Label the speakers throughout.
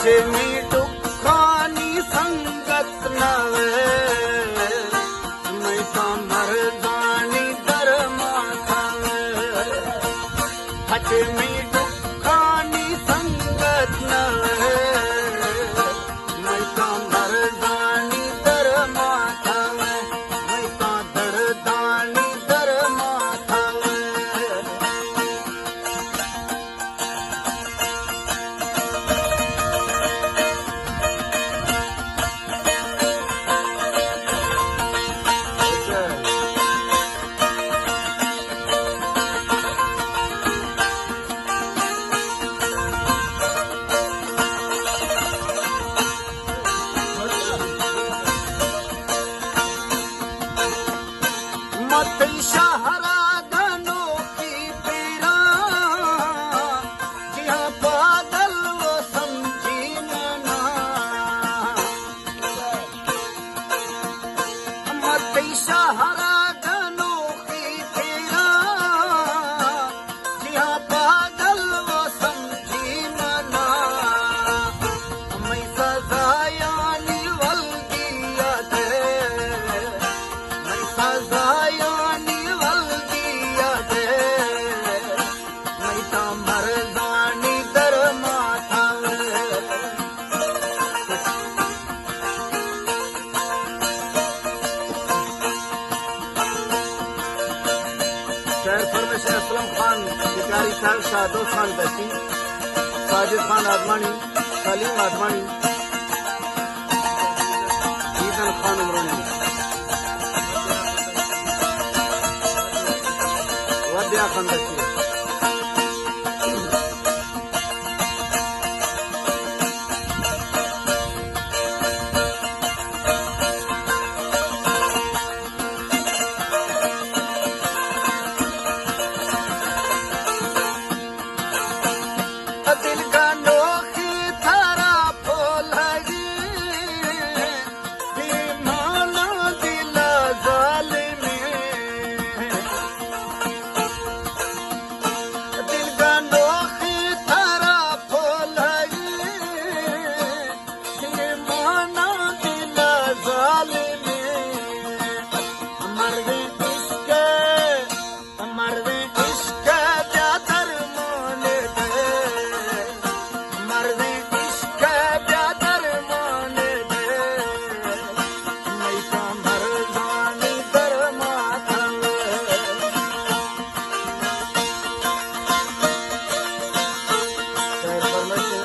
Speaker 1: मी दुखानी संगत नवे मैं तो मर्दानी दरमा थावे मी दुखानी संगत नवे मैं तो मर्दानी दरमा थावे मैं तो दर्दानी दरमा थावे मत शहरा धनों की पीरा जिहाँ बादल वो समझी ना मत शहरा धनों की पीरा जिहाँ बादल वो समझी ना मैं सजाया निवल दिया थे मैं सजाया असलम खान शिकारी साहब शाहदोल खान दस्ती साजिद खान आदमानी सलीम आदमानी ईदन खान उमरानी वद्या खान दस्ती दिल का नोखी थारा फूल माना दिला जालिमी दिल का नोखी थारा फूल माना दिला जालिमी मर्द इश्क जातर मोने दे मर्द इश्क जातर मोने दे मैं तो मर्दानी दरमा थावे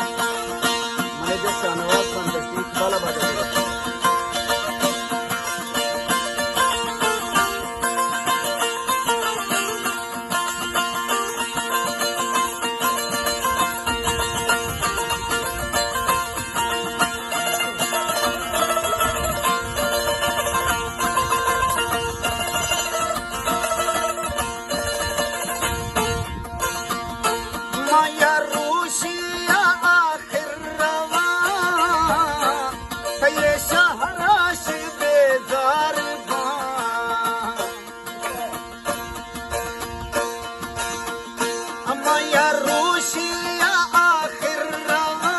Speaker 1: मैं जैसे अनुवाद संदस्ती बाला बाजा माया रूशिया आखिर रवा ये शहराश बेजार माया रूशिया आखिर रवा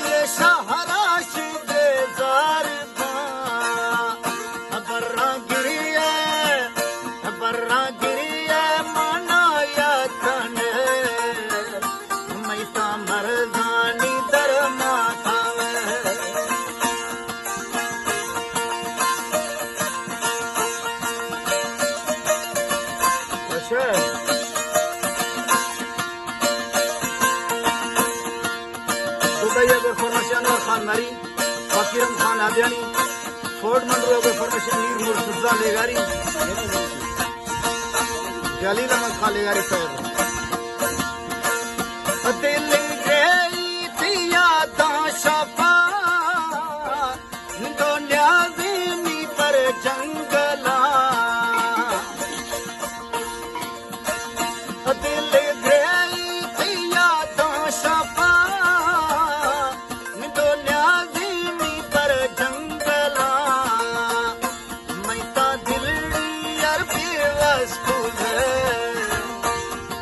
Speaker 1: ये शहराश बेजार बर्रा गिरिया मनाया मैं तो मर्दानी दरमा थावे फॉर्मेशन और खान मरी फकीरम खान आदियानी फोर्ट मंडरो के फॉर्मेशन मीर मुर्तजा लेगारी जलील अहमद खान लेगारी साहब दिल गई थी यादां शफा दो न्याज़ी पर जंगला दिल गई थी यादां शफा दो न्याज़ी पर जंगला मैं तो दिलड़ी यार बेवस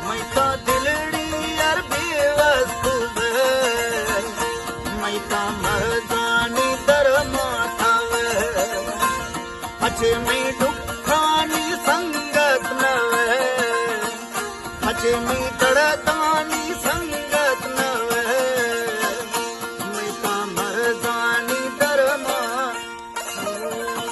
Speaker 1: मैं तो दिलड़ी यार बेवस का मर्दानी धर्मा थावे हचे में दुखानी संगत नवे हचे में